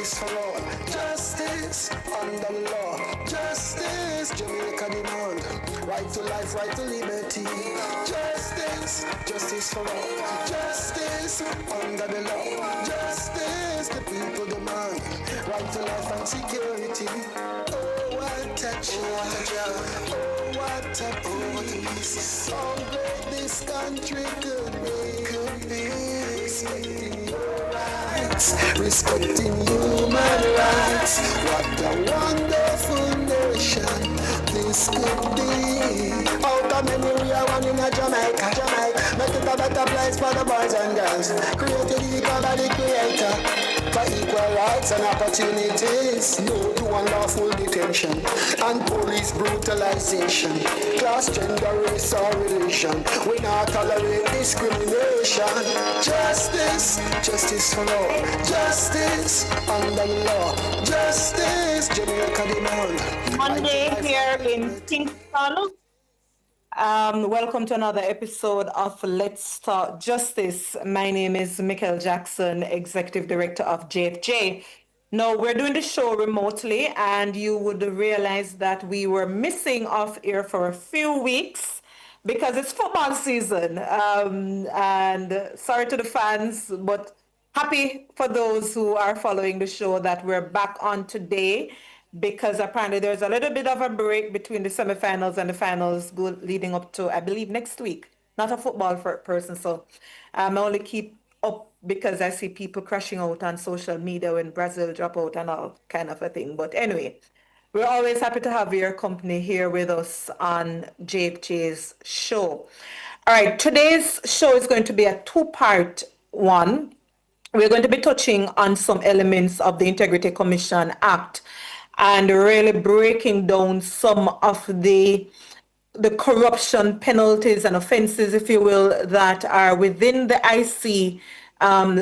justice for all, justice under the law, justice Jamaica demand, right to life, right to liberty, justice, justice for all, justice under the law, justice the people demand, right to life and security. Oh, what a joy, oh, what a peace, how great this country could be, respecting your rights, respecting human rights. What a wonderful nation this could be. Out of many we are one in a Jamaica. Make it a better place for the boys and girls. Created equal by the creator. For equal rights and opportunities, no to unlawful detention and police brutalization, class, gender, race or religion. We not tolerate discrimination. Justice, justice for all, justice under the law, justice Jamaica demand. Monday here in Kingston. Welcome to another episode of Let's Talk Justice. My name is Michael Jackson, Executive Director of JFJ. Now, we're doing the show remotely, and you would realize that we were missing off air for a few weeks because it's football season. And sorry to the fans, but happy for those who are following the show that we're back on today, because apparently there's a little bit of a break between the semifinals and the finals leading up to, I believe, next week. Not a football person, so I only keep up because I see people crashing out on social media when Brazil drop out and all kind of a thing. But anyway, we're always happy to have your company here with us on JFJ's show. All right, today's show is going to be a two-part one. We're going to be touching on some elements of the Integrity Commission Act and really breaking down some of the corruption penalties and offenses, if you will, that are within the IC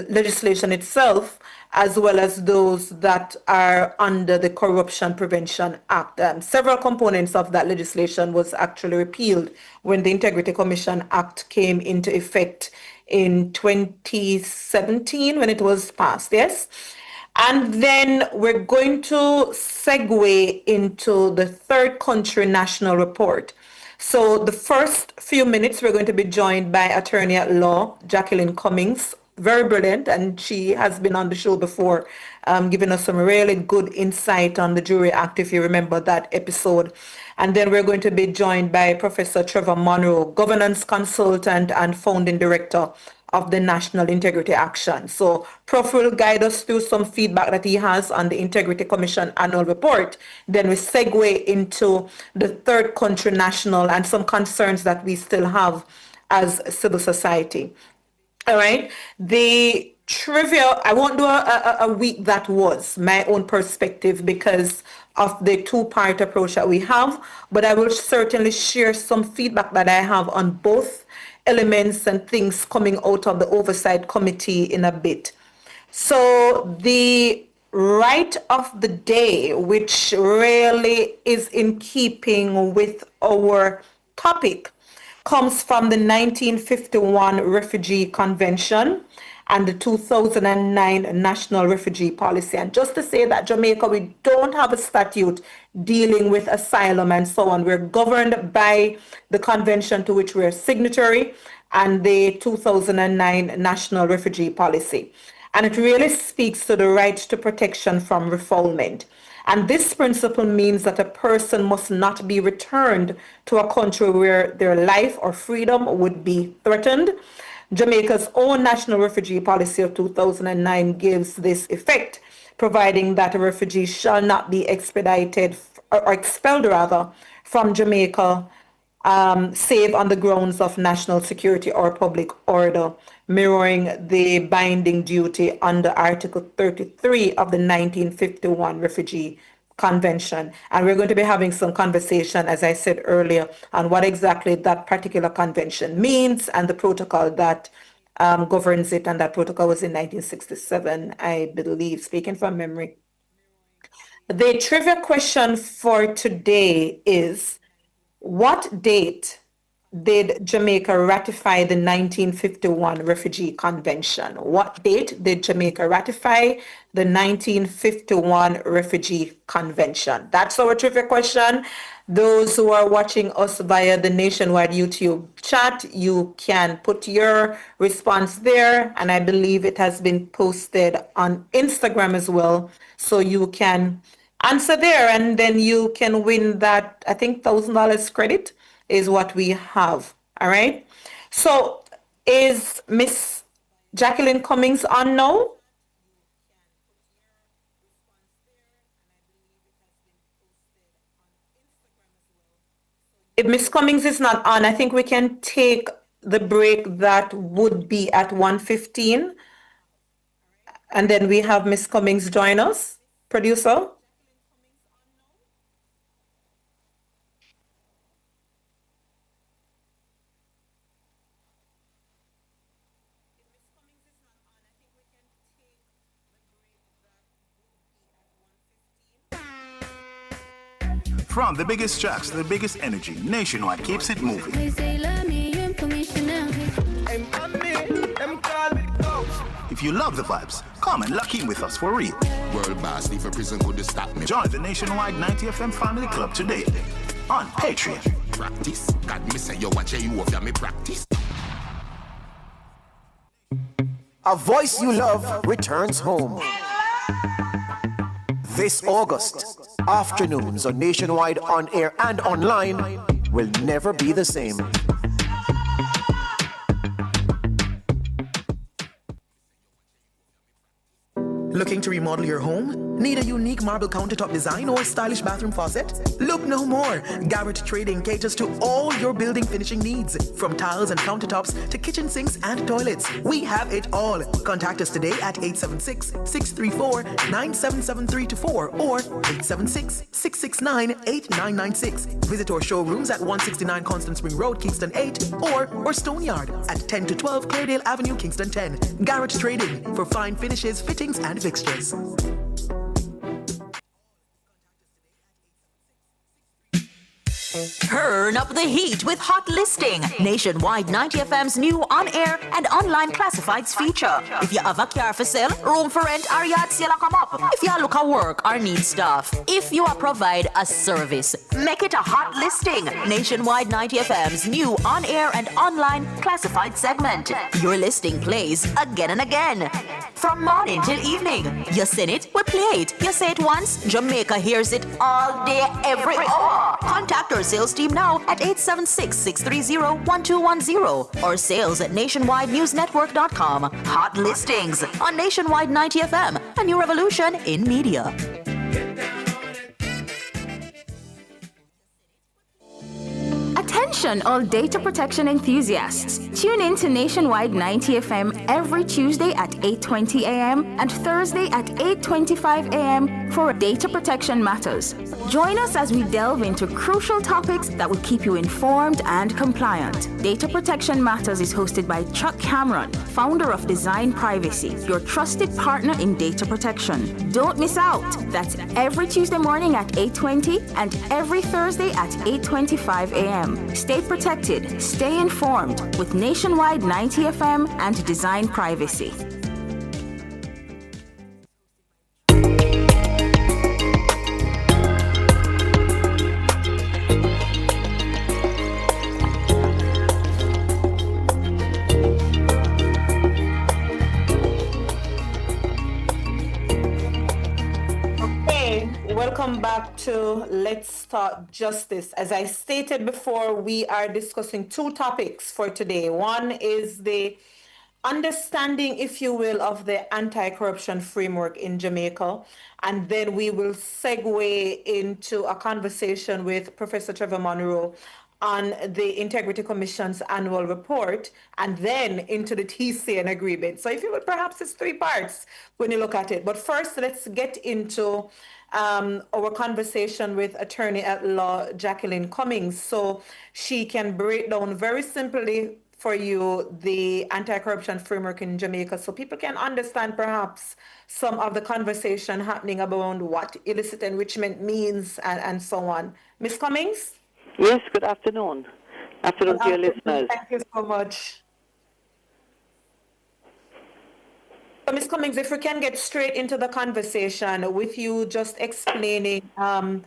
legislation itself, as well as those that are under the Corruption Prevention Act. Several components of that legislation was actually repealed when the Integrity Commission Act came into effect in 2017 when it was passed, yes? And then we're going to segue into the third country national report. So the first few minutes, we're going to be joined by attorney at law, Jacqueline Cummings, very brilliant, and she has been on the show before, giving us some really good insight on the Jury Act, if you remember that episode. And then we're going to be joined by Professor Trevor Monroe, governance consultant and founding director of the National Integrity Action. So Prof will guide us through some feedback that he has on the Integrity Commission annual report. Then we segue into the third country national and some concerns that we still have as civil society. All right. The trivia, I won't do a week that was my own perspective because of the two-part approach that we have, but I will certainly share some feedback that I have on both elements and things coming out of the oversight committee in a bit. So the right of the day, which really is in keeping with our topic, comes from the 1951 Refugee Convention and the 2009 National Refugee Policy. And just to say that Jamaica, we don't have a statute dealing with asylum and so on. We're governed by the convention to which we're signatory and the 2009 National Refugee Policy. And it really speaks to the right to protection from refoulement. And this principle means that a person must not be returned to a country where their life or freedom would be threatened. Jamaica's own National Refugee Policy of 2009 gives this effect, providing that a refugee shall not be expedited or expelled rather from Jamaica, save on the grounds of national security or public order, mirroring the binding duty under Article 33 of the 1951 Refugee Convention. And we're going to be having some conversation, as I said earlier, on what exactly that particular convention means and the protocol that governs it. And that protocol was in 1967, I believe, speaking from memory. The trivia question for today is, what date did Jamaica ratify the 1951 Refugee Convention? What date did Jamaica ratify the 1951 Refugee Convention? That's our trivia question. Those who are watching us via the Nationwide YouTube chat, you can put your response there, and I believe it has been posted on Instagram as well, so you can answer there, and then you can win that, I think, $1,000 credit is what we have. All right. So is Miss Jacqueline Cummings on now? If Miss Cummings is not on, I think we can take the break that would be at 1:15, and then we have Miss Cummings join us. Producer? From the biggest tracks to the biggest energy, Nationwide keeps it moving. If you love the vibes, come and lock in with us for real. World boss, leave a prison could stop me. Join the Nationwide 90 FM Family Club today on Patreon. Practice. God, me say you watch you off, me practice. A voice you love returns home. This August, afternoons on Nationwide on air and online will never be the same. Looking to remodel your home? Need a unique marble countertop design or stylish bathroom faucet? Look no more. Garrett Trading caters to all your building finishing needs. From tiles and countertops to kitchen sinks and toilets, we have it all. Contact us today at 876-634-9773 or 876-669-8996. Visit our showrooms at 169 Constant Spring Road, Kingston 8 or Stoneyard at 10 to 12 Claredale Avenue, Kingston 10. Garrett Trading for fine finishes, fittings and fixtures. Turn up the heat with Hot Listing, Nationwide 90 FM's new on-air and online classifieds feature. If you have a car for sale, room for rent, or yard sale come up. If you look at work or need stuff. If you provide a service, make it a Hot Listing, Nationwide 90 FM's new on-air and online classified segment. Your listing plays again and again. From morning till evening. You sing it, we play it. You say it once, Jamaica hears it all day, every hour. Contact our sales team now at 876-630-1210 or sales at nationwidenewsnetwork.com. Hot Listings on Nationwide 90 FM, a new revolution in media. Attention all data protection enthusiasts. Tune in to Nationwide 90 FM every Tuesday at 8:20 a.m. and Thursday at 8:25 a.m. for Data Protection Matters. Join us as we delve into crucial topics that will keep you informed and compliant. Data Protection Matters is hosted by Chuck Cameron, founder of Design Privacy, your trusted partner in data protection. Don't miss out. That's every Tuesday morning at 8:20 and every Thursday at 8:25 a.m. Stay protected, stay informed with Nationwide 90 FM and Design Privacy. Welcome back to Let's Talk Justice. As I stated before, we are discussing two topics for today. One is the understanding, if you will, of the anti-corruption framework in Jamaica. And then we will segue into a conversation with Professor Trevor Monroe on the Integrity Commission's annual report, and then into the TCN agreement. So if you would, perhaps it's three parts when you look at it. But first, let's get into our conversation with attorney at law Jacqueline Cummings, so she can break down very simply for you the anti-corruption framework in Jamaica, so people can understand perhaps some of the conversation happening around what illicit enrichment means and so on. Ms. Cummings? Yes, good afternoon. Afternoon to your listeners. Thank you so much. So, Ms. Cummings, if we can get straight into the conversation with you just explaining, an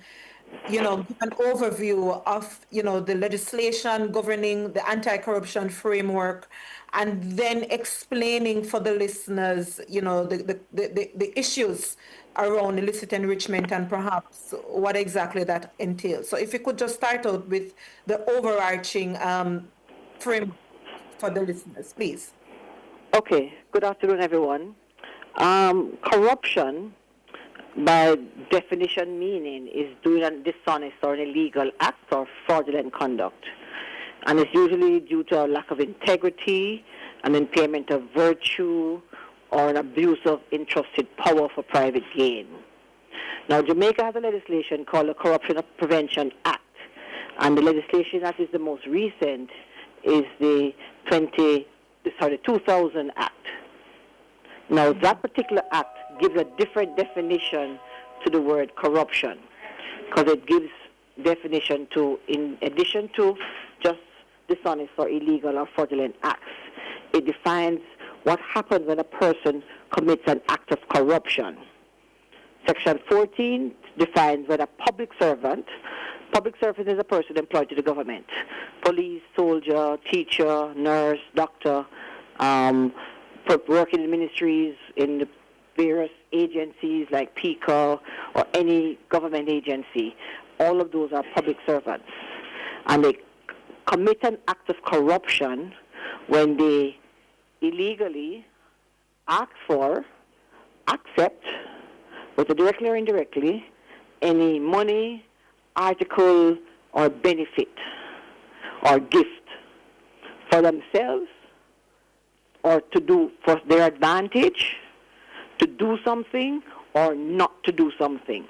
overview of, the legislation governing the anti-corruption framework, and then explaining for the listeners, the issues around illicit enrichment and perhaps what exactly that entails. So if you could just start out with the overarching framework for the listeners, please. Okay. Good afternoon, everyone. Corruption, by definition meaning, is doing a dishonest or an illegal act or fraudulent conduct. And it's usually due to a lack of integrity, an impairment of virtue, or an abuse of entrusted power for private gain. Now, Jamaica has a legislation called the Corruption Prevention Act, and the legislation that is the most recent is the 2000 Act. Now, that particular act gives a different definition to the word corruption, because it gives definition to, in addition to just dishonest or illegal or fraudulent acts, it defines what happens when a person commits an act of corruption. Section 14 defines when a public servant is a person employed to the government, police, soldier, teacher, nurse, doctor, working in ministries, in the various agencies like PICA or any government agency. All of those are public servants. And they commit an act of corruption when they illegally ask for, accept, whether directly or indirectly, any money, article, or benefit, or gift for themselves, or to do for their advantage, to do something, or not to do something.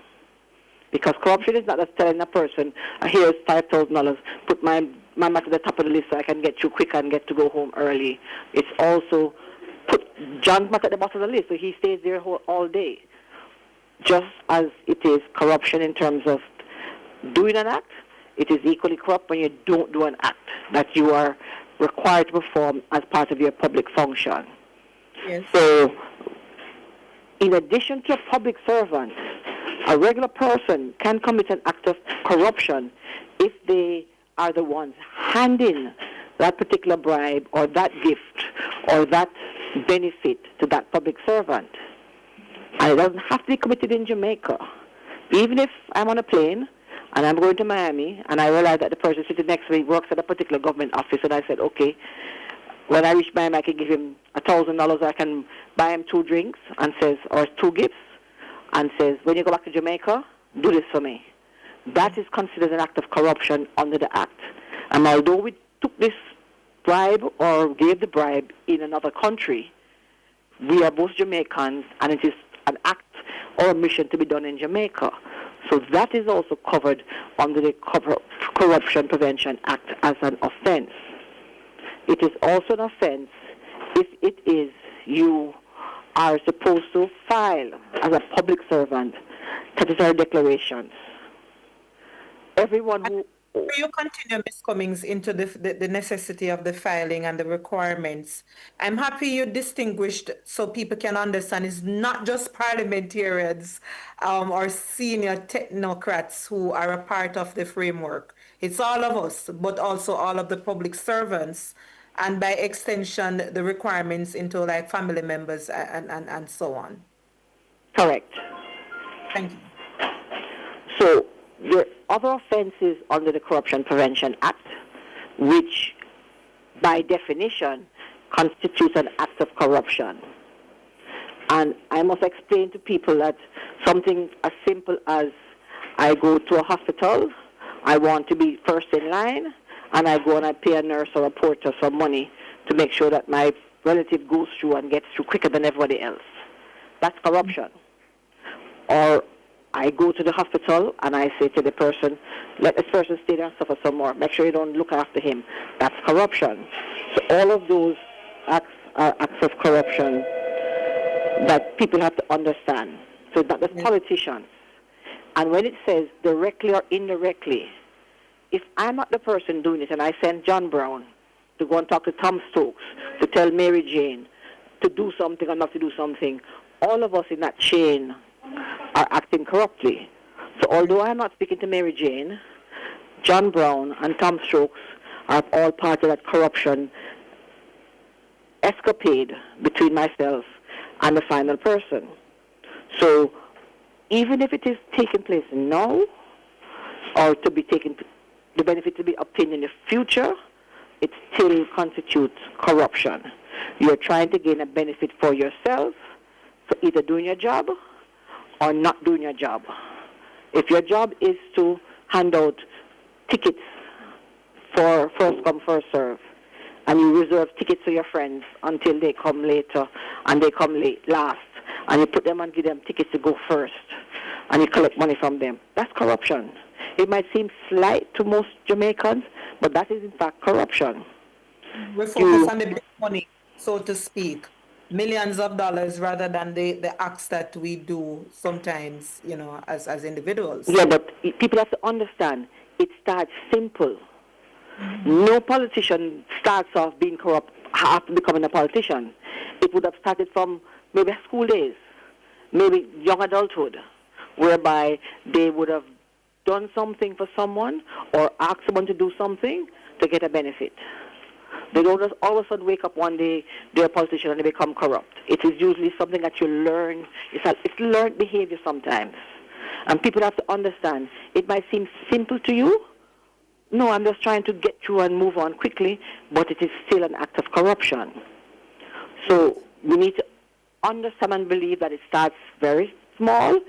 Because corruption is not just telling a person, here's $5,000, put my man at the top of the list so I can get you quick and get to go home early. It's also put John's mat at the bottom of the list so he stays there all day. Just as it is corruption in terms of doing an act, it is equally corrupt when you don't do an act that you are required to perform as part of your public function. Yes. So, in addition to a public servant, a regular person can commit an act of corruption if they are the ones handing that particular bribe or that gift or that benefit to that public servant. And it doesn't have to be committed in Jamaica. Even if I'm on a plane and I'm going to Miami and I realize that the person sitting next to me works at a particular government office, and I said, okay, when I reach Miami I can give him $1,000, I can buy him 2 drinks and says, or 2 gifts, and says, when you go back to Jamaica, do this for me. That is considered an act of corruption under the Act. And although we took this bribe or gave the bribe in another country, we are both Jamaicans, and it is an act or a mission to be done in Jamaica. So that is also covered under the Corruption Prevention Act as an offense. It is also an offense if it is you are supposed to file as a public servant statutory declarations. Everyone who... Will you continue, Ms. Cummings, into the necessity of the filing and the requirements? I'm happy you distinguished so people can understand it's not just parliamentarians or senior technocrats who are a part of the framework. It's all of us, but also all of the public servants, and by extension, the requirements into like family members and so on. Correct. Thank you. So, there are other offenses under the Corruption Prevention Act, which, by definition, constitutes an act of corruption. And I must explain to people that something as simple as I go to a hospital, I want to be first in line, and I go and I pay a nurse or a porter some money to make sure that my relative goes through and gets through quicker than everybody else. That's corruption. Or I go to the hospital and I say to the person, let this person stay there and suffer some more. Make sure you don't look after him. That's corruption. So all of those acts are acts of corruption that people have to understand. So that the politicians. And when it says directly or indirectly, if I'm not the person doing it and I send John Brown to go and talk to Tom Stokes, to tell Mary Jane to do something or not to do something, all of us in that chain are acting corruptly. So although I'm not speaking to Mary Jane, John Brown and Tom Stokes are all part of that corruption escapade between myself and the final person. So even if it is taking place now, or to be taken, the benefit to be obtained in the future, it still constitutes corruption. You're trying to gain a benefit for yourself for either doing your job or not doing your job. If your job is to hand out tickets for first come, first serve, and you reserve tickets to your friends until they come later and they come late last, and you put them and give them tickets to go first, and you collect money from them, that's corruption. It might seem slight to most Jamaicans, but that is in fact corruption. We focus on the big money, so to speak, millions of dollars rather than the acts that we do sometimes, as individuals. Yeah, but people have to understand, it starts simple. No politician starts off being corrupt after becoming a politician. It would have started from maybe school days, maybe young adulthood, whereby they would have done something for someone or asked someone to do something to get a benefit. They don't just all of a sudden wake up one day, they're a politician and they become corrupt. It is usually something that you learn. It's learned behavior sometimes. And people have to understand, it might seem simple to you. No, I'm just trying to get through and move on quickly, but it is still an act of corruption. So we need to understand and believe that it starts very small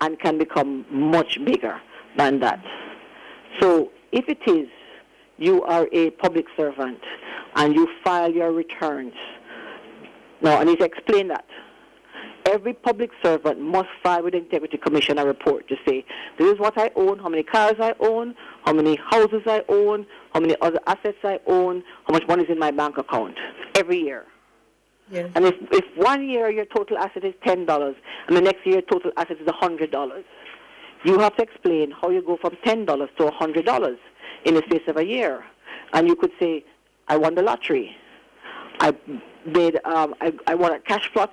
and can become much bigger than that. So if it is, you are a public servant and you file your returns. Now, I need to explain that. Every public servant must file with the Integrity Commission a report to say, this is what I own, how many cars I own, how many houses I own, how many other assets I own, how much money is in my bank account every year. Yes. And if 1 year your total asset is $10 and the next year your total asset is $100, you have to explain how you go from $10 to $100 in the space of a year. And you could say, I won the lottery. I won a cash plot.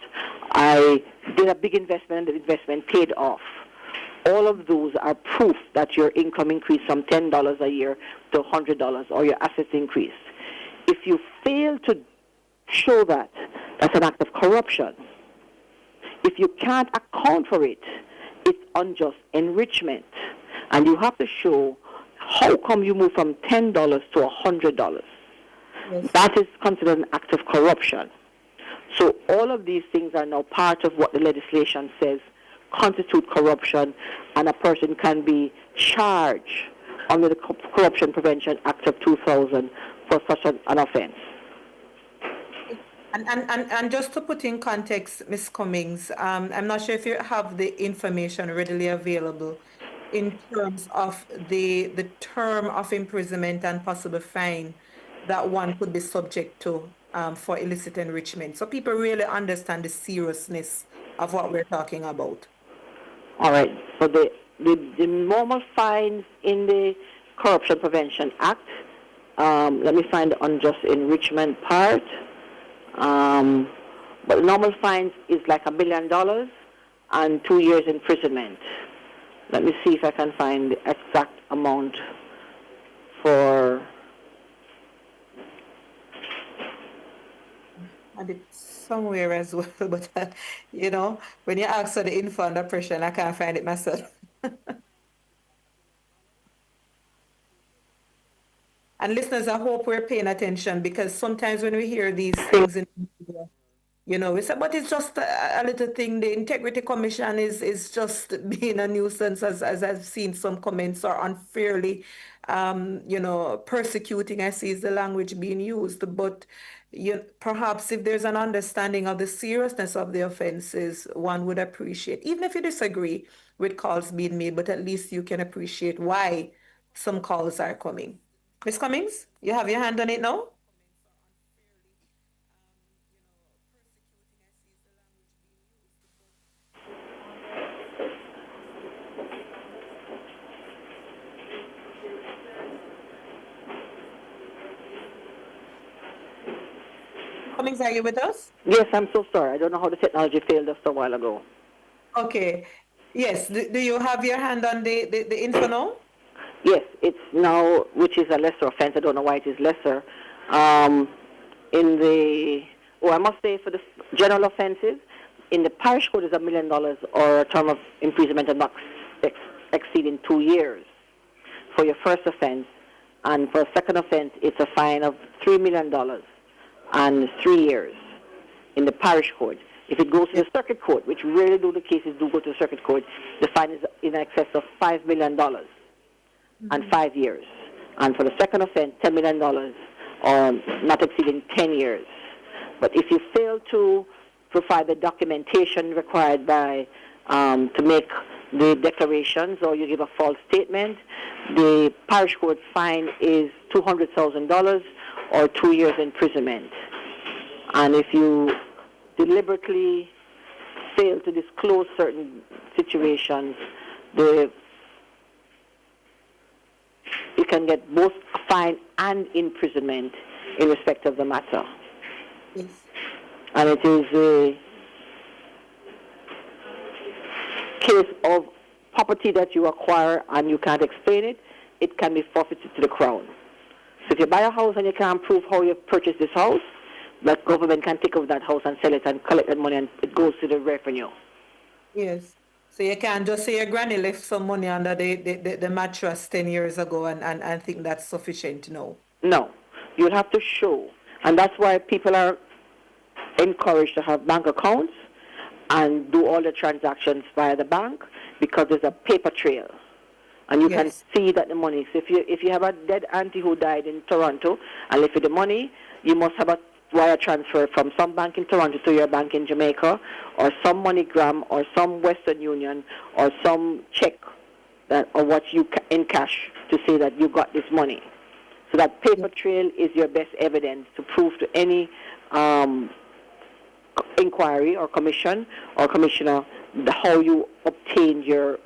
I did a big investment and the investment paid off. All of those are proof that your income increased from $10 a year to $100 or your assets increased. If you fail to show that, that's an act of corruption. If you can't account for it, it's unjust enrichment. And you have to show how come you move from $10 to $100. Yes. That is considered an act of corruption. So all of these things are now part of what the legislation says constitute corruption, and a person can be charged under the Corruption Prevention Act of 2000 for such an offense. And just to put in context, Ms. Cummings, I'm not sure if you have the information readily available in terms of the term of imprisonment and possible fine that one could be subject to for illicit enrichment. So people really understand the seriousness of what we're talking about. All right. So the normal fines in the Corruption Prevention Act, let me find the unjust enrichment part. But the normal fines is like $1 million and 2 years imprisonment. Let me see if I can find the exact amount for... And it's somewhere as well, but when you ask for the info under pressure, and I can't find it myself. And listeners, I hope we're paying attention, because sometimes when we hear these things in media, we say, but it's just a little thing. The Integrity Commission is just being a nuisance, as I've seen some comments, are unfairly, persecuting, I see is the language being used. But perhaps if there's an understanding of the seriousness of the offenses, one would appreciate, even if you disagree with calls being made, but at least you can appreciate why some calls are coming. Ms. Cummings, you have your hand on it now? Cummings, are you with us? Yes, I'm so sorry. I don't know how the technology failed us a while ago. Okay. Yes. Do you have your hand on the info now? Yes, it's now, which is a lesser offense. I don't know why it is lesser. I must say for the general offenses, in the parish code is $1 million or a term of imprisonment of not exceeding 2 years for your first offense. And for a second offense, it's a fine of $3 million and 3 years in the parish court. If it goes to the circuit court, which rarely do the cases do go to the circuit court, the fine is in excess of $5 million and 5 years. And for the second offense, $10 million or not exceeding 10 years. But if you fail to provide the documentation required by to make the declarations or you give a false statement, the parish court fine is $200,000 or 2 years imprisonment. And if you deliberately fail to disclose certain situations, you can get both a fine and imprisonment in respect of the matter. Yes. And it is a case of property that you acquire and you can't explain it, it can be forfeited to the Crown. So if you buy a house and you can't prove how you purchased this house, the government can take over that house and sell it and collect that money and it goes to the revenue. Yes. So you can't just say your granny left some money under the mattress 10 years ago and think that's sufficient, no. No. You'll have to show. And that's why people are encouraged to have bank accounts and do all the transactions via the bank because there's a paper trail. And you can see that the money. So if you have a dead auntie who died in Toronto and left you the money, you must have a wire transfer from some bank in Toronto to your bank in Jamaica, or some MoneyGram, or some Western Union, or some check or what you in cash to say that you got this money. So that paper trail is your best evidence to prove to any inquiry or commission or commissioner how you obtained your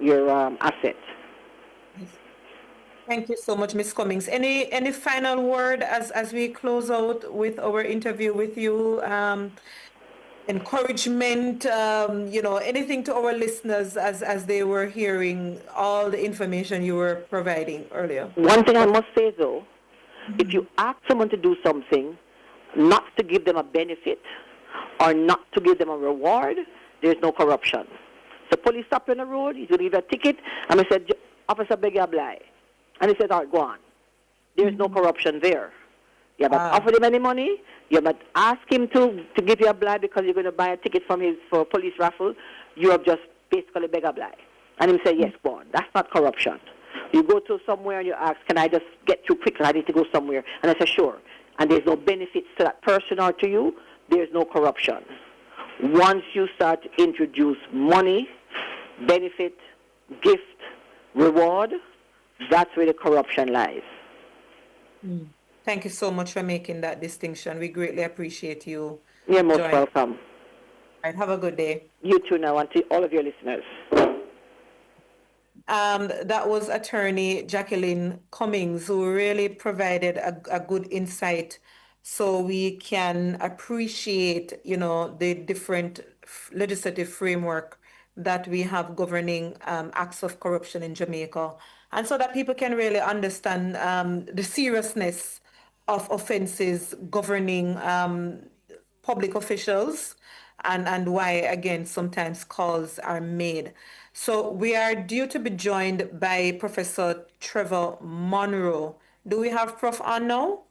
asset. Thank you so much, Ms. Cummings. Any final word as we close out with our interview with you? Encouragement, anything to our listeners as they were hearing all the information you were providing earlier? One thing I must say, though, if you ask someone to do something, not to give them a benefit or not to give them a reward, there's no corruption. So police stop you on the road, he's going to give you a ticket, and I said, officer, beg your oblige. And he said, all right, go on. There's no corruption there. You haven't offered him any money. You haven't asked him to give you a bribe because you're going to buy a ticket from for a police raffle. You have just basically beg a bribe. And he said, yes, go on. That's not corruption. You go to somewhere and you ask, can I just get through quickly? I need to go somewhere. And I said, sure. And there's no benefits to that person or to you. There's no corruption. Once you start to introduce money, benefit, gift, reward, that's where the corruption lies. Thank you so much for making that distinction. We greatly appreciate you. You're most welcome. And have a good day. You too now, and to all of your listeners. That was attorney Jacqueline Cummings, who really provided a good insight so we can appreciate, the different legislative framework that we have governing acts of corruption in Jamaica. And so that people can really understand the seriousness of offenses governing public officials and why, again, sometimes calls are made. So we are due to be joined by Professor Trevor Monroe. Do we have Prof on now?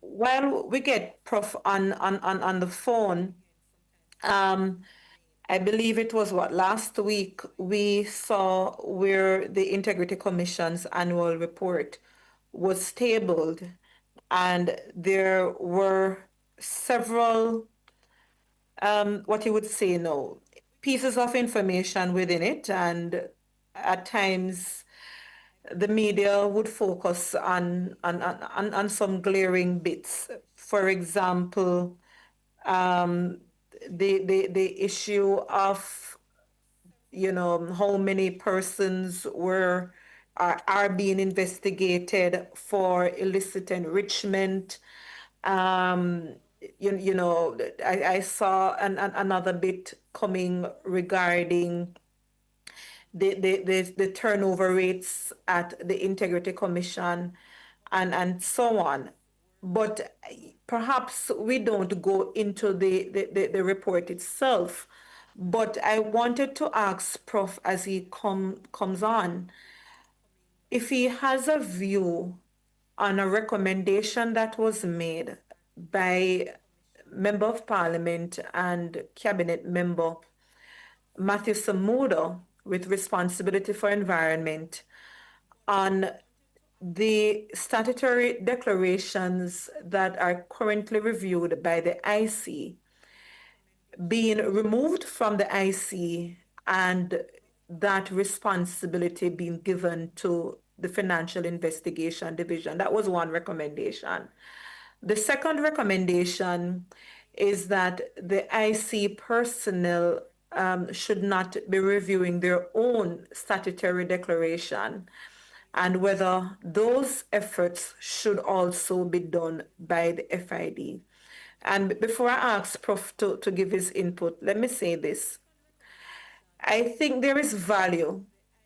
While we get Prof on the phone, I believe it was last week we saw where the Integrity Commission's annual report was tabled, and there were several, what you would say now, pieces of information within it, and at times the media would focus on some glaring bits. For example, the issue of how many persons are being investigated for illicit enrichment. You know, I saw another bit coming regarding the turnover rates at the Integrity Commission and so on. But perhaps we don't go into the report itself. But I wanted to ask Prof as he comes on, if he has a view on a recommendation that was made by Member of Parliament and Cabinet Member Matthew Samuda with responsibility for environment on the statutory declarations that are currently reviewed by the IC being removed from the IC and that responsibility being given to the Financial Investigation Division. That was one recommendation. The second recommendation is that the IC personnel should not be reviewing their own statutory declaration, and whether those efforts should also be done by the FID. And before I ask Prof to give his input, let me say this. I think there is value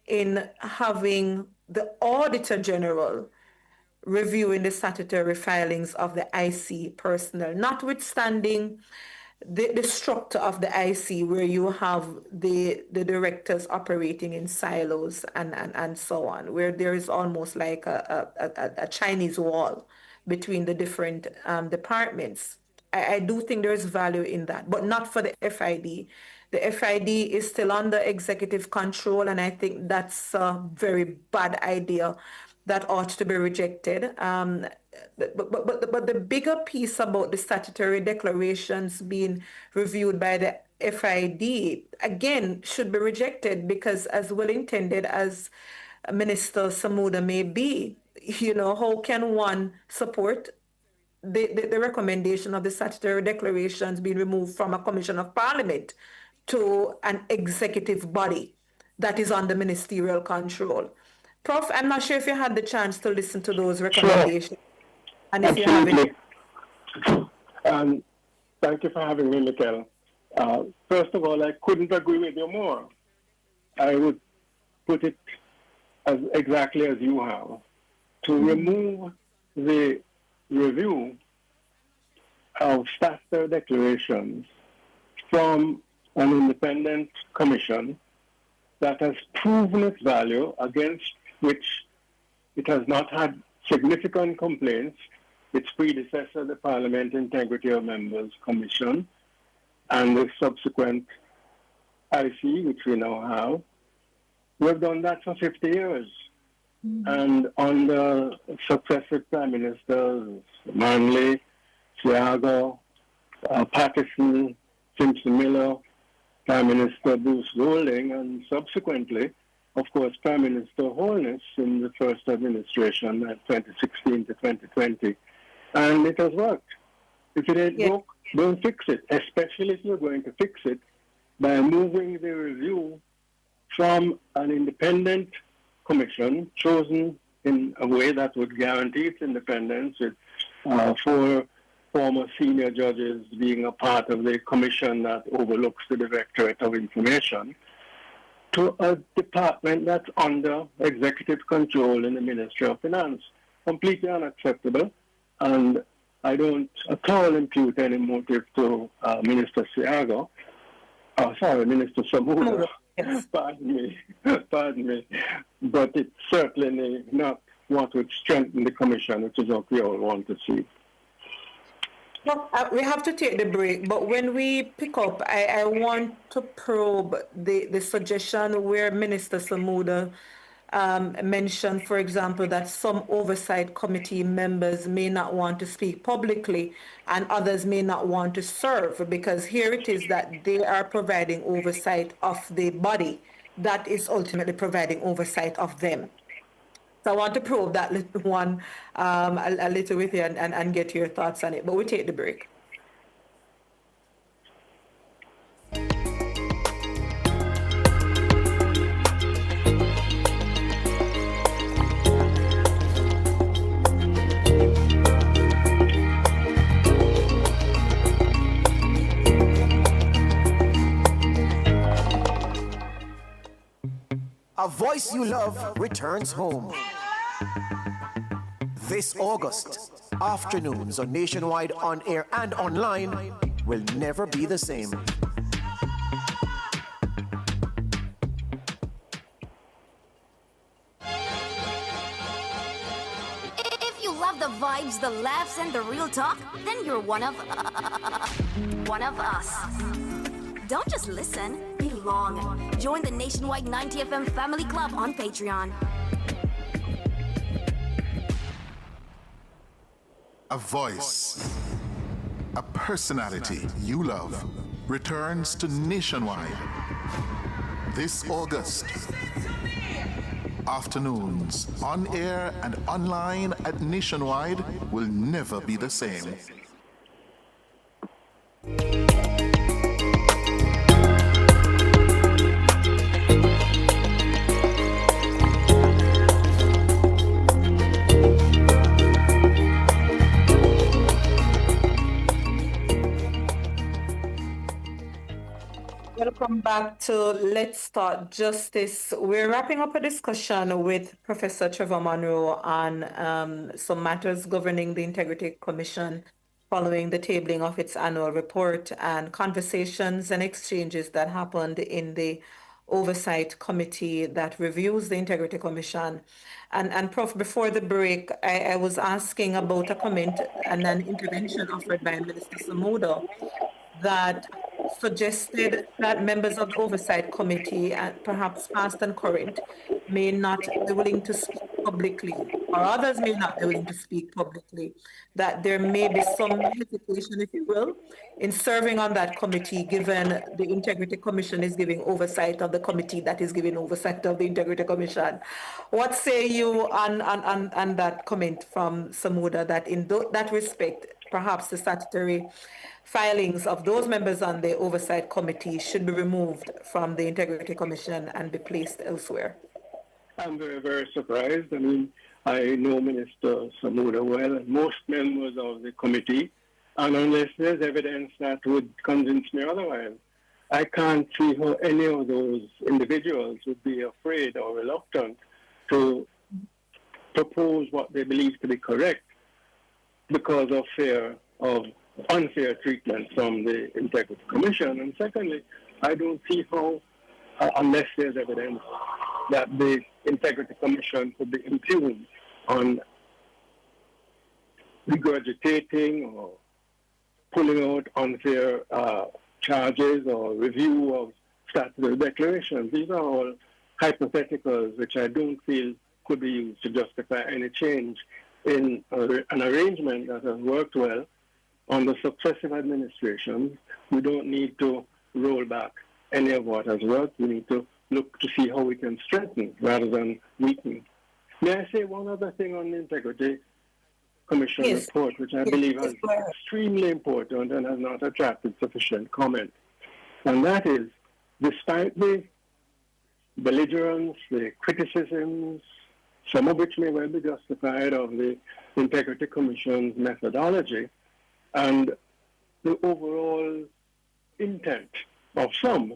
in having the Auditor General reviewing the statutory filings of the IC personnel, notwithstanding the structure of the IC where you have the directors operating in silos and so on, where there is almost like a Chinese wall between the different departments. I do think there is value in that, but not for the FID. The FID is still under executive control, and I think that's a very bad idea that ought to be rejected. But the bigger piece about the statutory declarations being reviewed by the FID, again, should be rejected, because as well-intended as Minister Samuda may be, you know, how can one support the recommendation of the statutory declarations being removed from a commission of parliament to an executive body that is under ministerial control? Prof, I'm not sure if you had the chance to listen to those recommendations. Sure. And if absolutely. You haven't. Thank you for having me, Mikel. First of all, I couldn't agree with you more. I would put it as exactly as you have. To remove the review of statutory declarations from an independent commission that has proven its value, against which it has not had significant complaints, its predecessor, the Parliament Integrity of Members Commission, and the subsequent IC, which we now have. We've done that for 50 years. And under successive prime ministers, Manley, Seago, Patterson, Simpson-Miller, Prime Minister Bruce Golding, and subsequently, of course, Prime Minister Holness in the first administration at 2016 to 2020. And it has worked. If it ain't broke, don't fix it, especially if you're going to fix it by moving the review from an independent commission chosen in a way that would guarantee its independence, with 4 former senior judges being a part of the commission that overlooks the Directorate of Information, to a department that's under executive control in the Ministry of Finance. Completely unacceptable, and I don't at all impute any motive to Minister Seago. Minister Samuda. Yes. Pardon me. But it's certainly not what would strengthen the commission, which is what we all want to see. Well, we have to take the break, but when we pick up, I want to probe the suggestion where Minister Samuda mentioned, for example, that some oversight committee members may not want to speak publicly and others may not want to serve, because here it is that they are providing oversight of the body that is ultimately providing oversight of them. So I want to probe that little one a little with you and get your thoughts on it, but we take the break. A voice you love returns home. This August, afternoons on Nationwide on air and online will never be the same. If you love the vibes, the laughs, and the real talk, then you're one of us. Don't just listen, belong. Join the Nationwide 90 FM Family Club on Patreon. A voice, a personality you love returns to Nationwide this August. Afternoons on air and online at Nationwide will never be the same. Welcome back to Let's Start Justice. We're wrapping up a discussion with Professor Trevor Monroe on some matters governing the Integrity Commission following the tabling of its annual report and conversations and exchanges that happened in the Oversight Committee that reviews the Integrity Commission. And Prof, before the break, I was asking about a comment and an intervention offered by Minister Samuda that suggested that members of the Oversight Committee, and perhaps past and current, may not be willing to speak publicly, or others may not be willing to speak publicly, that there may be some hesitation, if you will, in serving on that committee, given the Integrity Commission is giving oversight of the committee that is giving oversight of the Integrity Commission. What say you on that comment from Samuda, that in that respect, perhaps the statutory filings of those members on the Oversight Committee should be removed from the Integrity Commission and be placed elsewhere? I'm very, very surprised. I mean, I know Minister Samuda well, and most members of the committee, and unless there's evidence that would convince me otherwise, I can't see how any of those individuals would be afraid or reluctant to propose what they believe to be correct because of fear of unfair treatment from the Integrity Commission. And secondly, I don't see how, unless there's evidence that the Integrity Commission could be impugned on regurgitating or pulling out unfair charges or review of statutory declarations. These are all hypotheticals which I don't feel could be used to justify any change in an arrangement that has worked well under successive administrations. We don't need to roll back any of what has worked. We need to look to see how we can strengthen rather than weaken. May I say one other thing on the Integrity Commission report, which I believe is extremely important and has not attracted sufficient comment. And that is, despite the belligerence, the criticisms, some of which may well be justified, of the Integrity Commission's methodology, and the overall intent of some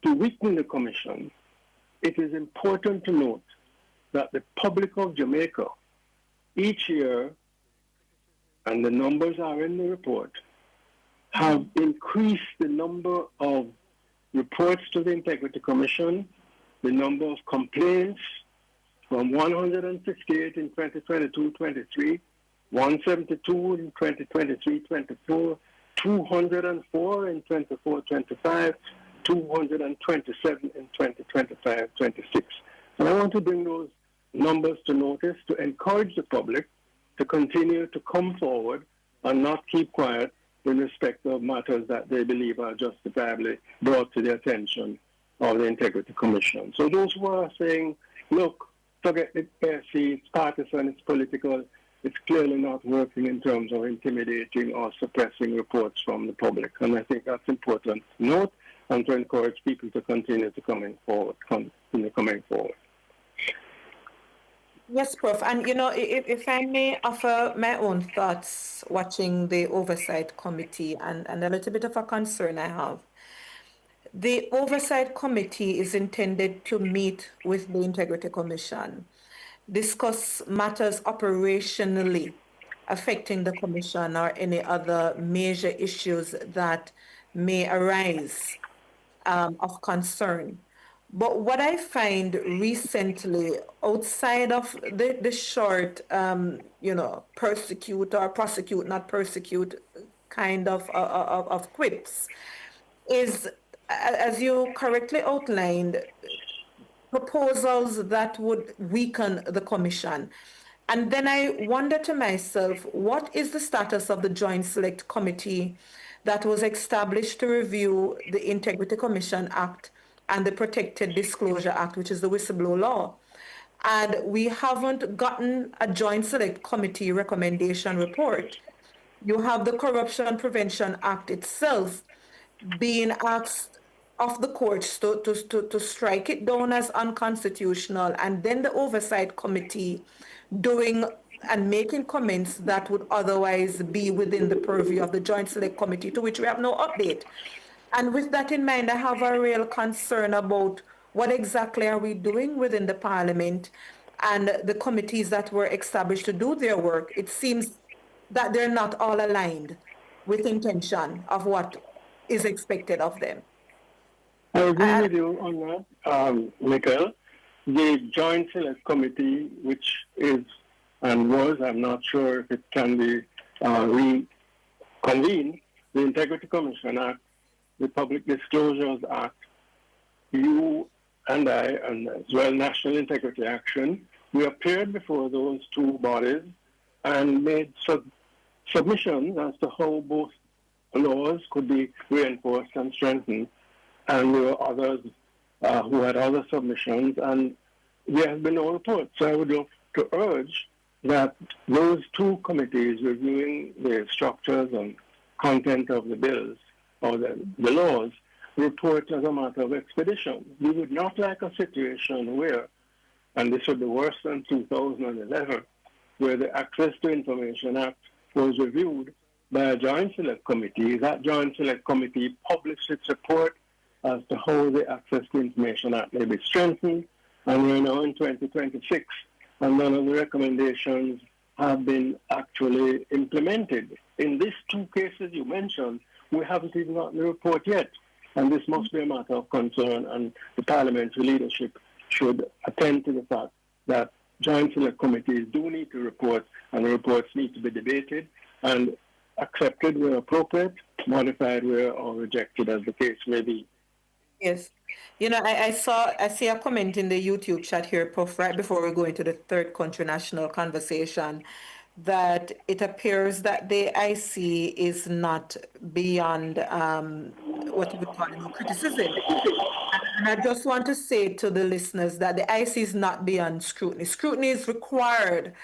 to weaken the Commission, it is important to note that the public of Jamaica each year, and the numbers are in the report, have increased the number of reports to the Integrity Commission, the number of complaints from 168 in 2022-23, 172 in 2023-24, 204 in 24-25, 227 in 2025-26. And I want to bring those numbers to notice to encourage the public to continue to come forward and not keep quiet in respect of matters that they believe are justifiably brought to the attention of the Integrity Commission. So those who are saying, look, forget the ASC, it's partisan, it's political, it's clearly not working in terms of intimidating or suppressing reports from the public. And I think that's important to note and to encourage people to continue to coming forward. Yes, Prof. And, you know, if I may offer my own thoughts watching the Oversight Committee and a little bit of a concern I have. The Oversight Committee is intended to meet with the Integrity Commission, discuss matters operationally affecting the Commission or any other major issues that may arise of concern. But what I find recently, outside of the short, persecute or prosecute, not persecute kind of quips, is, as you correctly outlined, proposals that would weaken the commission. And then I wonder to myself, what is the status of the Joint Select Committee that was established to review the Integrity Commission Act and the Protected Disclosure Act, which is the whistleblower law? And we haven't gotten a Joint Select Committee recommendation report. You have the Corruption Prevention Act itself being asked of the courts to strike it down as unconstitutional, and then the Oversight Committee doing and making comments that would otherwise be within the purview of the Joint Select Committee, to which we have no update. And with that in mind, I have a real concern about what exactly are we doing within the Parliament and the committees that were established to do their work. It seems that they're not all aligned with intention of what is expected of them. I agree with you on that, Michael. The Joint Select Committee, which is and was, I'm not sure if it can be reconvened, the Integrity Commission Act, the Public Disclosures Act, you and I, and as well National Integrity Action, we appeared before those two bodies and made submissions as to how both laws could be reinforced and strengthened. And there were others who had other submissions, and there has been no report. So I would love to urge that those two committees reviewing the structures and content of the bills or the laws report as a matter of expedition. We would not like a situation where, and this would be worse than 2011, where the Access to Information Act was reviewed by a Joint Select Committee. That Joint Select Committee published its report as to how the Access to Information Act may be strengthened, and we're now in 2026, and none of the recommendations have been actually implemented. In these two cases you mentioned, we haven't even gotten the report yet, and this must be a matter of concern, and the parliamentary leadership should attend to the fact that Joint Select Committees do need to report, and the reports need to be debated and accepted where appropriate, modified where or rejected as the case may be. Yes. I see a comment in the YouTube chat here, Prof, right before we go into the third country national conversation, that it appears that the IC is not beyond what we call criticism. And I just want to say to the listeners that the IC is not beyond scrutiny. Scrutiny is required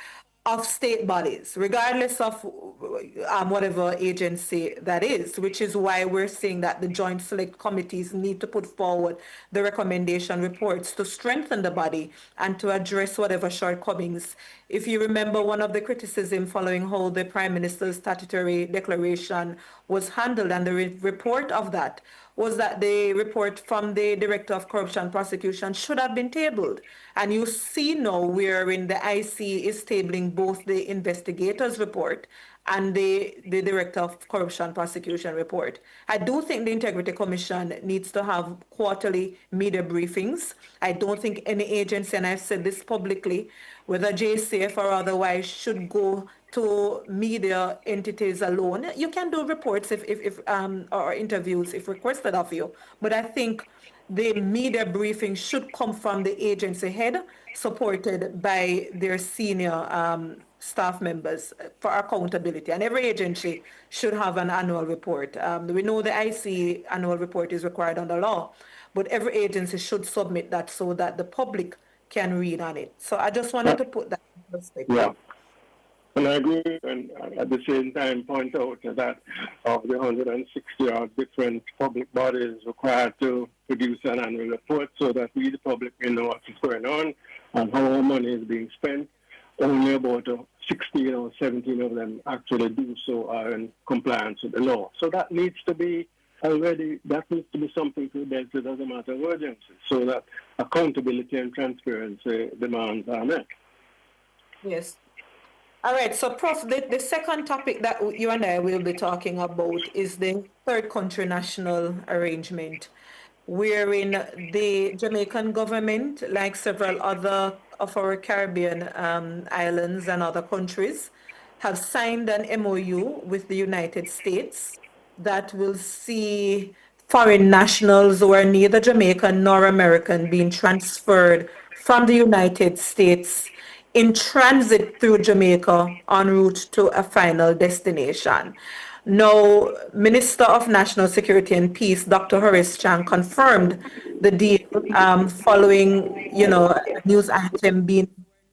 of state bodies, regardless of whatever agency that is, which is why we're saying that the Joint Select Committees need to put forward the recommendation reports to strengthen the body and to address whatever shortcomings. If you remember, one of the criticism following how the Prime Minister's statutory declaration was handled and the report of that was that the report from the Director of Corruption Prosecution should have been tabled. And you see now wherein the IC is tabling both the investigator's report and the Director of Corruption Prosecution report. I do think the Integrity Commission needs to have quarterly media briefings. I don't think any agency, and I've said this publicly, whether JCF or otherwise, should go to media entities alone. You can do reports or interviews if requested of you, but I think the media briefing should come from the agency head, supported by their senior staff members for accountability. And every agency should have an annual report. We know the IC annual report is required under law, but every agency should submit that so that the public can read on it. So I just wanted to put that in perspective. Yeah. And I agree, and at the same time point out that of the 160 odd different public bodies required to produce an annual report so that we, the public, may know what is going on and how our money is being spent, only about 16 or 17 of them actually do so are in compliance with the law. So that needs to be already that needs to be something to be dealt with as a matter of urgency, so that accountability and transparency demands are met. Yes. All right, so Prof, the second topic that you and I will be talking about is the third country national arrangement, wherein the Jamaican government, like several other of our Caribbean islands and other countries, have signed an MOU with the United States that will see foreign nationals who are neither Jamaican nor American being transferred from the United States in transit through Jamaica en route to a final destination. Now, Minister of National Security and Peace, Dr. Horace Chang, confirmed the deal following, a news item being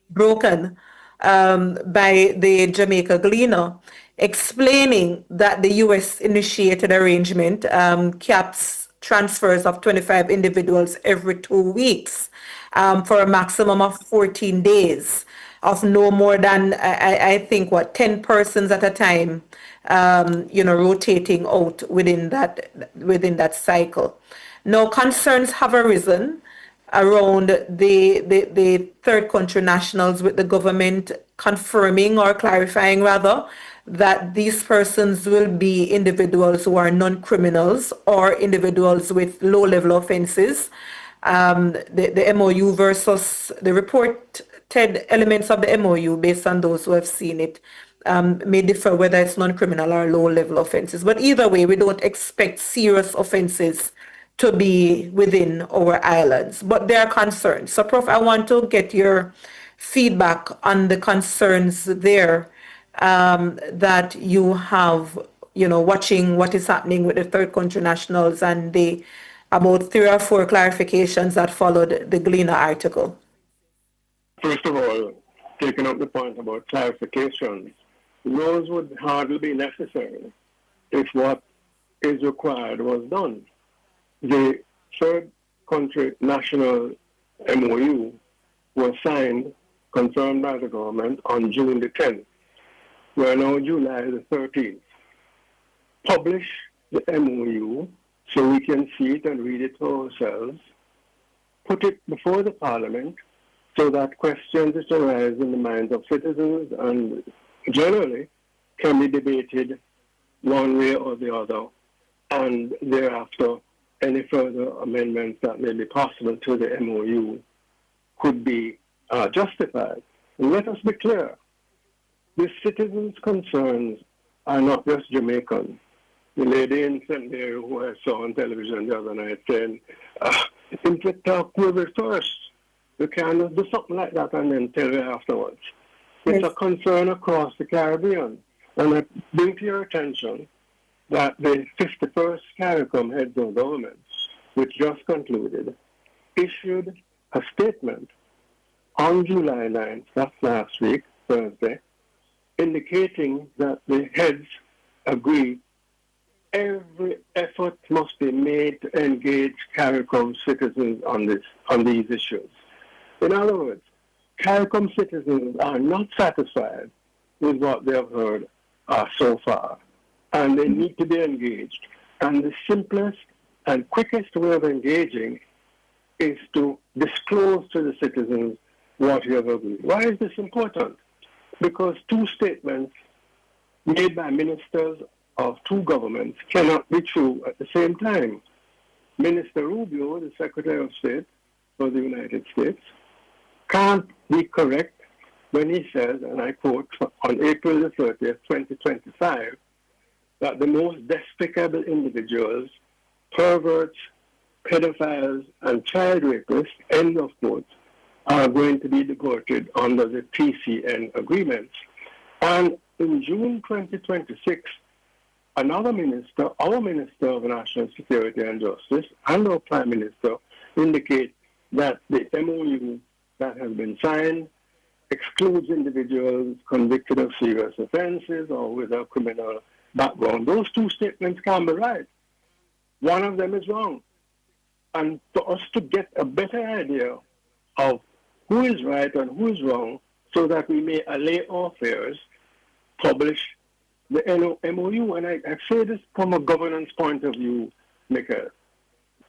broken by the Jamaica Gleaner, explaining that the U.S. initiated arrangement caps transfers of 25 individuals every 2 weeks for a maximum of 14 days of no more than, I think, 10 persons at a time, rotating out within that cycle. Now, concerns have arisen around the third country nationals, with the government confirming or clarifying rather that these persons will be individuals who are non-criminals or individuals with low-level offenses. The MOU versus the reported elements of the MOU, based on those who have seen it, may differ whether it's non-criminal or low-level offenses. But either way, we don't expect serious offenses to be within our islands. But there are concerns. So, Prof, I want to get your feedback on the concerns there that you have, watching what is happening with the third country nationals and the about 3 or 4 clarifications that followed the Gleaner article. First of all, taking up the point about clarifications, those would hardly be necessary if what is required was done. The third country national MOU was signed, confirmed by the government on June the 10th. We are now July the 13th. Publish the MOU so we can see it and read it for ourselves. Put it before the Parliament so that questions that arise in the minds of citizens and generally can be debated one way or the other, and thereafter any further amendments that may be possible to the MOU could be justified. And let us be clear, the citizens' concerns are not just Jamaican. The lady in St. Mary who I saw on television the other night saying, if we talk with it first, we can't do something like that and then tell you afterwards. It's a concern across the Caribbean. And I bring to your attention that the 51st CARICOM Heads of Government, which just concluded, issued a statement on July 9th, that's last week, Thursday, indicating that the heads agree every effort must be made to engage CARICOM citizens on these issues. In other words, CARICOM citizens are not satisfied with what they have heard so far, and they need to be engaged. And the simplest and quickest way of engaging is to disclose to the citizens what you have agreed. Why is this important? Because 2 statements made by ministers of 2 governments cannot be true at the same time. Minister Rubio, the Secretary of State for the United States, can't be correct when he says, and I quote, on April the 30th, 2025, that the most despicable individuals, perverts, pedophiles, and child rapists, end of quote, are going to be deported under the TCN agreements. And in June 2026, another minister, our Minister of National Security and Justice, and our Prime Minister indicate that the MOU that has been signed excludes individuals convicted of serious offenses or with a criminal background. Those 2 statements can't be right. One of them is wrong. And for us to get a better idea of who is right and who is wrong so that we may allay our fears, publish the MOU, and I say this from a governance point of view, Michael.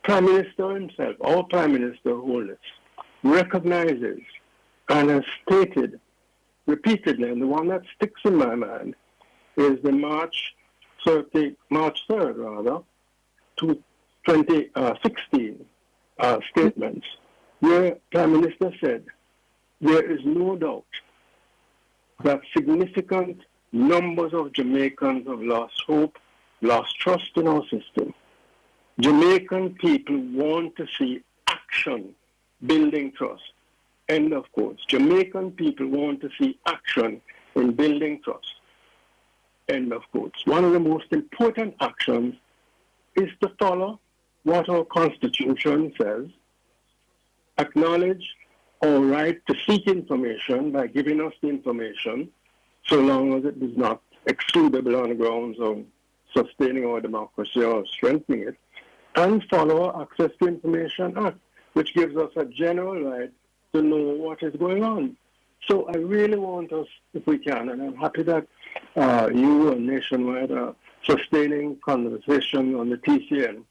Prime Minister himself, our Prime Minister, Holiness, recognizes and has stated repeatedly, and the one that sticks in my mind is the March 3rd, 2016 statements, where Prime Minister said, there is no doubt that significant numbers of Jamaicans have lost hope, lost trust in our system. Jamaican people want to see action building trust. End of quotes. Jamaican people want to see action in building trust. End of quotes. One of the most important actions is to follow what our Constitution says, acknowledge our right to seek information by giving us the information, so long as it is not excludable on the grounds of sustaining our democracy or strengthening it, and follow our Access to Information Act, which gives us a general right to know what is going on. So I really want us, if we can, and I'm happy that you and Nationwide are sustaining conversation on the TCN.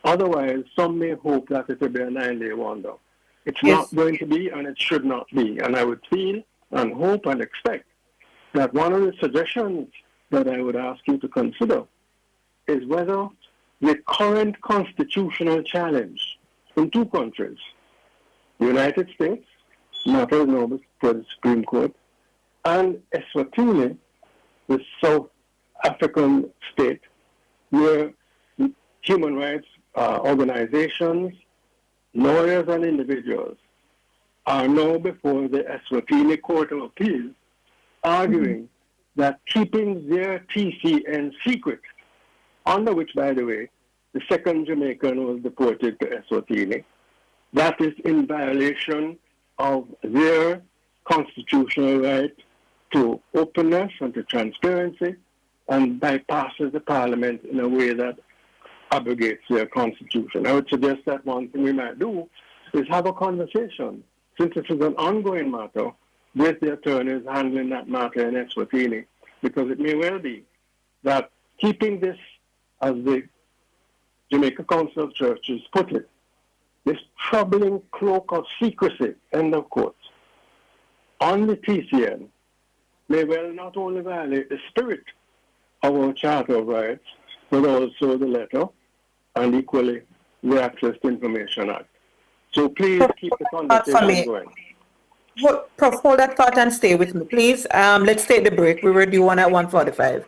Otherwise, some may hope that it will be a 9-day wonder. It's not going to be, and it should not be. And I would feel and hope and expect that one of the suggestions that I would ask you to consider is whether the current constitutional challenge in two countries, the United States, matter now before the Supreme Court, and Eswatini, the South African state, where human rights organizations, lawyers and individuals are now before the Eswatini Court of Appeal arguing that keeping their TCN secret, under which, by the way, the second Jamaican was deported to Eswatini, that is in violation of their constitutional right to openness and to transparency, and bypasses the parliament in a way that abrogates their constitution. I would suggest that one thing we might do is have a conversation, since this is an ongoing matter, with the attorneys handling that matter in Eswatini, because it may well be that keeping this, as the Jamaica Council of Churches put it, this troubling cloak of secrecy, end of quotes, on the TCN may well not only violate the spirit of our Charter of Rights, but also the letter, and equally the Access to Information Act. So please keep the conversation going. Prof, hold that thought and stay with me, please. Let's take the break. We were due one at 1:45.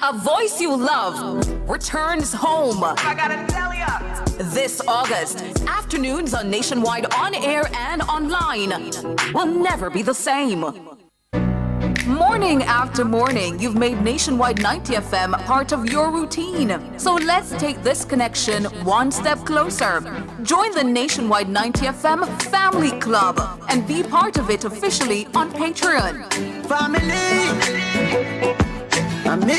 A voice you love returns home. I gotta tell ya. This August, afternoons on Nationwide on air and online will never be the same. Morning after morning, you've made Nationwide 90 FM part of your routine. So let's take this connection one step closer. Join the Nationwide 90 FM Family Club and be part of it officially on Patreon. Family. Family.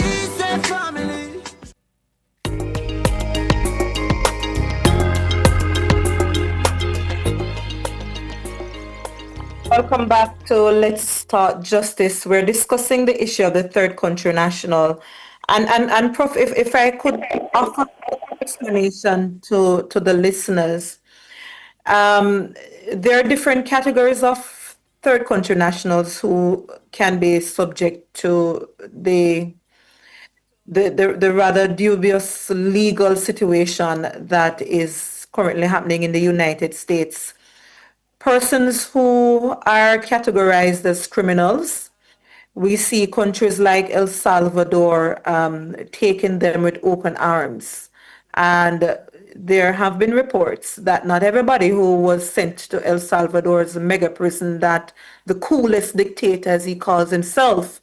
Welcome back to Let's Start Justice. We're discussing the issue of the third country national. And Prof, if I could offer an explanation to the listeners, there are different categories of third country nationals who can be subject to the rather dubious legal situation that is currently happening in the United States. Persons who are categorized as criminals We see countries like El Salvador taking them with open arms. And there have been reports that not everybody who was sent to El Salvador's mega prison, that the coolest dictator, as he calls himself,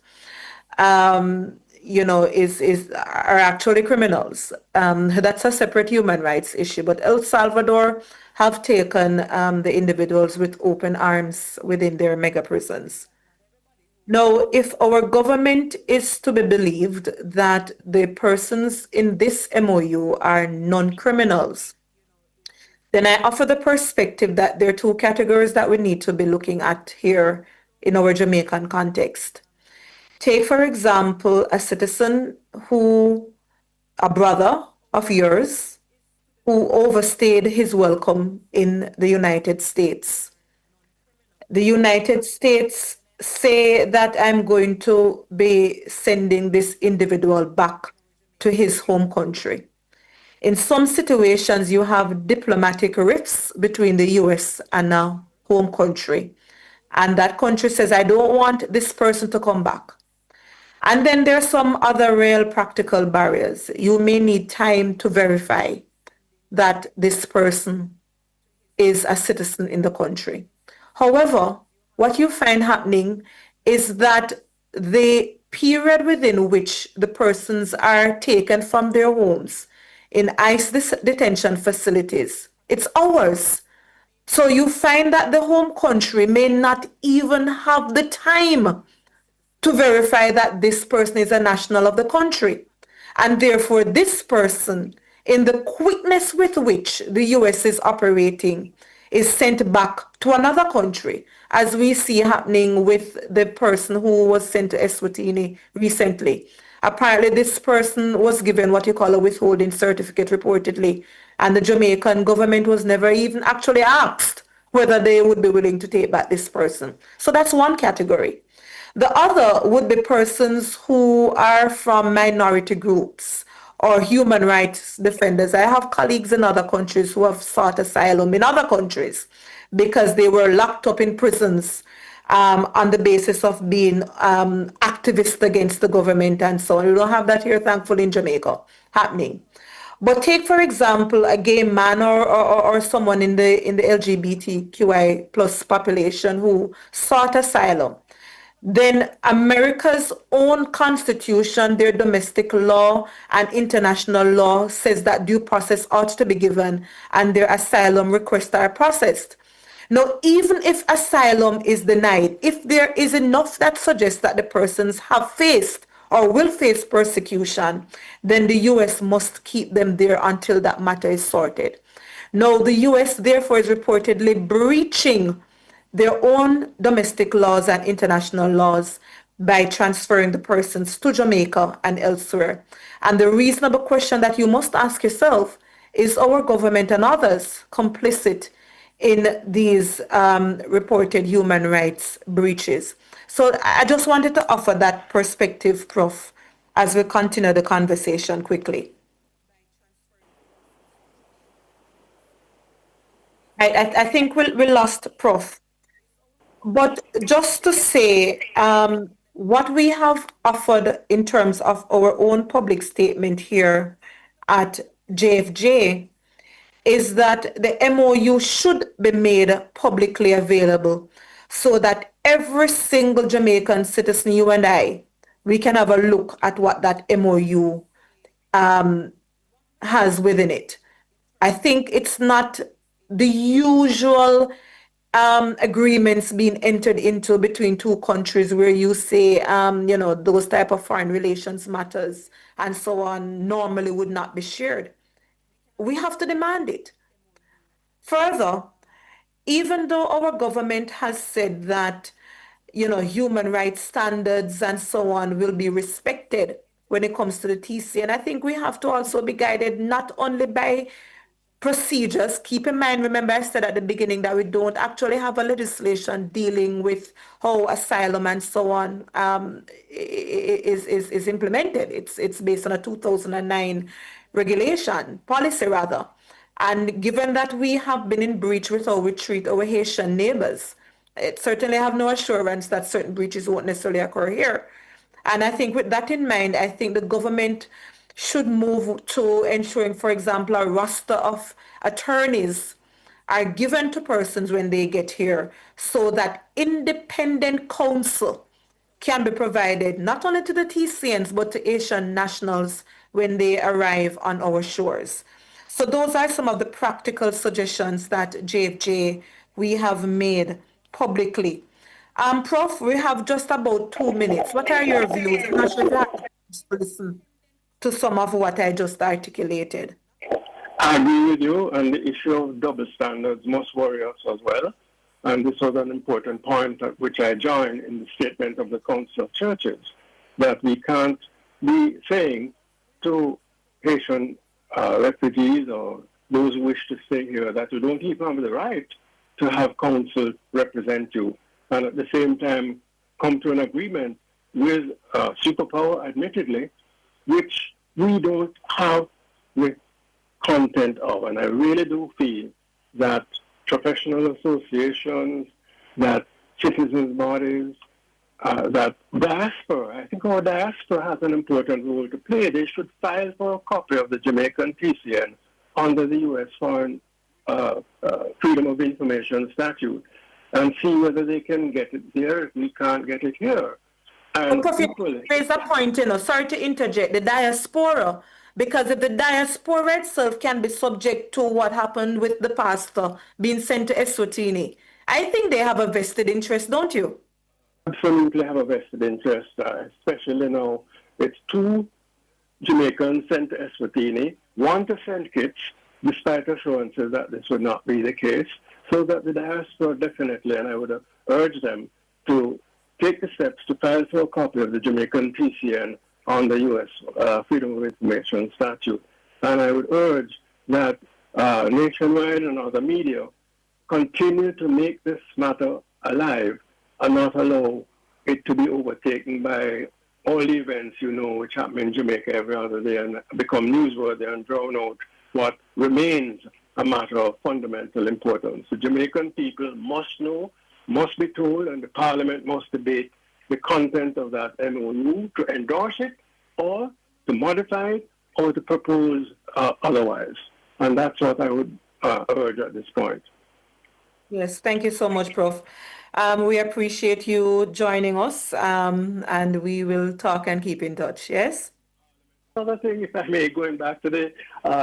are actually criminals. That's a separate human rights issue. But El Salvador have taken the individuals with open arms within their mega prisons. Now, if our government is to be believed that the persons in this MOU are non-criminals, then I offer the perspective that there are two categories that we need to be looking at here in our Jamaican context. Take, for example, a citizen a brother of yours, who overstayed his welcome in the United States. The United States say that I'm going to be sending this individual back to his home country. In some situations, you have diplomatic rifts between the US and a home country. And that country says, I don't want this person to come back. And then there are some other real practical barriers. You may need time to verify that this person is a citizen in the country. However, what you find happening is that the period within which the persons are taken from their homes in ICE detention facilities, it's hours. So you find that the home country may not even have the time to verify that this person is a national of the country. And therefore, this person, in the quickness with which the US is operating, is sent back to another country, as we see happening with the person who was sent to Eswatini recently. Apparently, this person was given what you call a withholding certificate, reportedly, and the Jamaican government was never even actually asked whether they would be willing to take back this person. So that's one category. The other would be persons who are from minority groups or human rights defenders. I have colleagues in other countries who have sought asylum in other countries because they were locked up in prisons on the basis of being activists against the government and so on. We don't have that here, thankfully, in Jamaica happening. But take, for example, a gay man or someone in the LGBTQI plus population who sought asylum. Then America's own constitution, their domestic law and international law says that due process ought to be given and their asylum requests are processed. Now, even if asylum is denied, if there is enough that suggests that the persons have faced or will face persecution, then the US must keep them there until that matter is sorted. Now, the US therefore is reportedly breaching their own domestic laws and international laws by transferring the persons to Jamaica and elsewhere. And the reasonable question that you must ask yourself is our government and others complicit in these reported human rights breaches? So I just wanted to offer that perspective, Prof, as we continue the conversation quickly. I think we lost Prof. But just to say, what we have offered in terms of our own public statement here at JFJ is that the MOU should be made publicly available so that every single Jamaican citizen, you and I, we can have a look at what that MOU has within it. I think it's not the usual agreements being entered into between two countries where you say, those type of foreign relations matters and so on normally would not be shared. We have to demand it. Further, even though our government has said that, human rights standards and so on will be respected when it comes to the TC, and I think we have to also be guided not only by procedures. Keep in mind, remember I said at the beginning that we don't actually have a legislation dealing with how asylum and so on is implemented. It's based on a 2009 policy rather. And given that we have been in breach with how we treat our Haitian neighbors, It certainly have no assurance that certain breaches won't necessarily occur here. And I think with that in mind, I think the government should move to ensuring, for example, a roster of attorneys are given to persons when they get here so that independent counsel can be provided not only to the TCNs but to Asian nationals when they arrive on our shores. So those are some of the practical suggestions that JFJ we have made publicly. Prof, we have just about 2 minutes. What are your views? I'm not sure if you have to listen to some of what I just articulated. I agree with you, and the issue of double standards must worry us as well. And this was an important point at which I joined in the statement of the Council of Churches, that we can't be saying to Haitian refugees or those who wish to stay here that you don't even have the right to have counsel represent you, and at the same time come to an agreement with superpower, admittedly, which we don't have the content of. And I really do feel that professional associations, that citizens' bodies, that diaspora, I think our diaspora has an important role to play. They should file for a copy of the Jamaican TCN under the U.S. Foreign Freedom of Information Statute and see whether they can get it there if we can't get it here. And raise a point, sorry to interject, the diaspora, because if the diaspora itself can be subject to what happened with the pastor being sent to Eswatini, I think they have a vested interest, don't you? Absolutely have a vested interest, especially now it's 2 Jamaicans sent to Eswatini, 1 to St. Kitts, despite assurances that this would not be the case, so that the diaspora definitely, and I would urge them to take the steps to file for a copy of the Jamaican TCN on the U.S. Freedom of Information Statute. And I would urge that Nationwide and other media continue to make this matter alive and not allow it to be overtaken by all the events, which happen in Jamaica every other day and become newsworthy and drown out what remains a matter of fundamental importance. The Jamaican people must know, must be told, and the Parliament must debate the content of that MOU to endorse it or to modify it or to propose otherwise. And that's what I would urge at this point. Yes, thank you so much, Prof. We appreciate you joining us, and we will talk and keep in touch, yes? Another thing, if I may, going back to the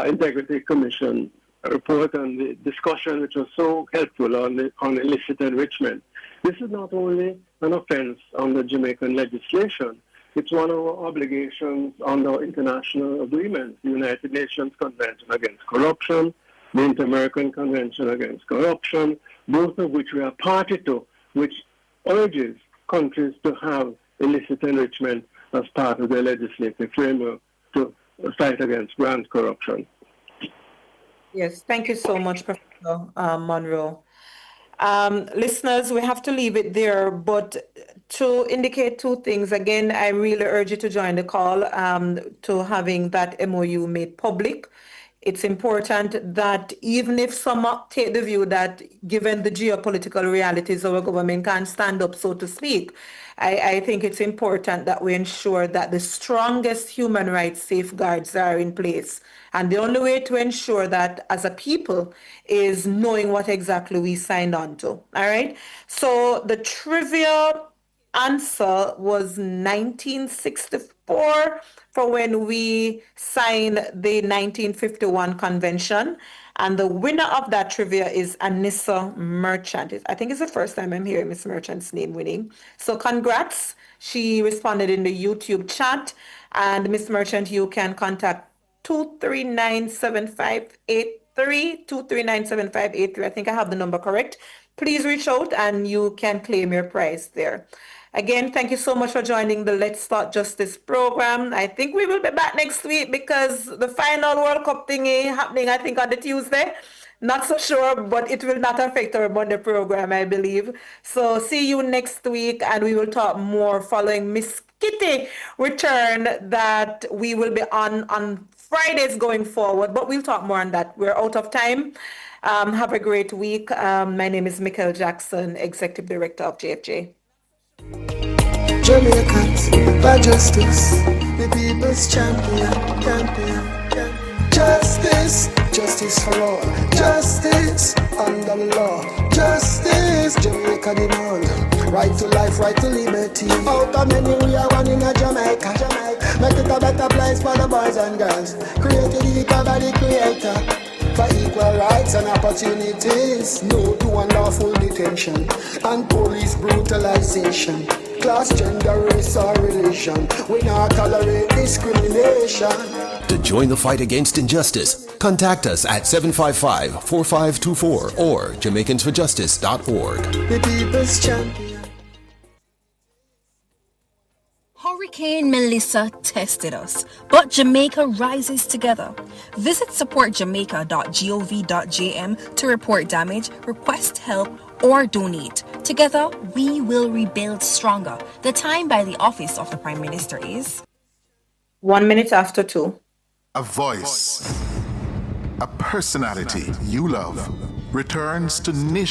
Integrity Commission report and the discussion which was so helpful on illicit enrichment. This is not only an offense under Jamaican legislation, it's one of our obligations under international agreements, the United Nations Convention Against Corruption, the Inter-American Convention Against Corruption, both of which we are party to, which urges countries to have illicit enrichment as part of their legislative framework to fight against grand corruption. Yes, thank you so much, Professor Monroe. Listeners, we have to leave it there, but to indicate 2 things, again, I really urge you to join the call to having that MOU made public. It's important that even if some take the view that given the geopolitical realities, our government can't stand up, so to speak, I think it's important that we ensure that the strongest human rights safeguards are in place. And the only way to ensure that as a people is knowing what exactly we signed on to. All right. So the trivia answer was 1964 for when we signed the 1951 convention. And the winner of that trivia is Anissa Merchant. I think it's the first time I'm hearing Miss Merchant's name winning. So congrats. She responded in the YouTube chat. And Miss Merchant, you can contact 2397583, 2397583. I think I have the number correct. Please reach out and you can claim your prize there. Again, thank you so much for joining the Let's Start Justice program. I think we will be back next week because the final World Cup thingy happening, I think, on the Tuesday. Not so sure, but it will not affect our Monday program, I believe. So see you next week, and we will talk more following Miss Kitty return that we will be on Fridays going forward, but we'll talk more on that. We're out of time. Have a great week. My name is Michael Jackson, Executive Director of JFJ. Jamaicans, for justice, the people's champion, champion. Justice, justice for all. Justice under the law. Justice, Jamaica demand. Right to life, right to liberty. Out of many, we are one in a Jamaica. Make it a better place for the boys and girls. Created equal by the creator. For equal rights and opportunities. No to unlawful detention and police brutalization. Class, gender, race or religion. We not tolerate discrimination. To join the fight against injustice, contact us at 755-4524 or JamaicансForJustice.org. The people's champion. Hurricane Melissa tested us, but Jamaica rises together. Visit supportjamaica.gov.jm to report damage, request help, or donate. Together, we will rebuild stronger. The time by the Office of the Prime Minister is 1 minute after 2. A voice, a personality you love returns to Nation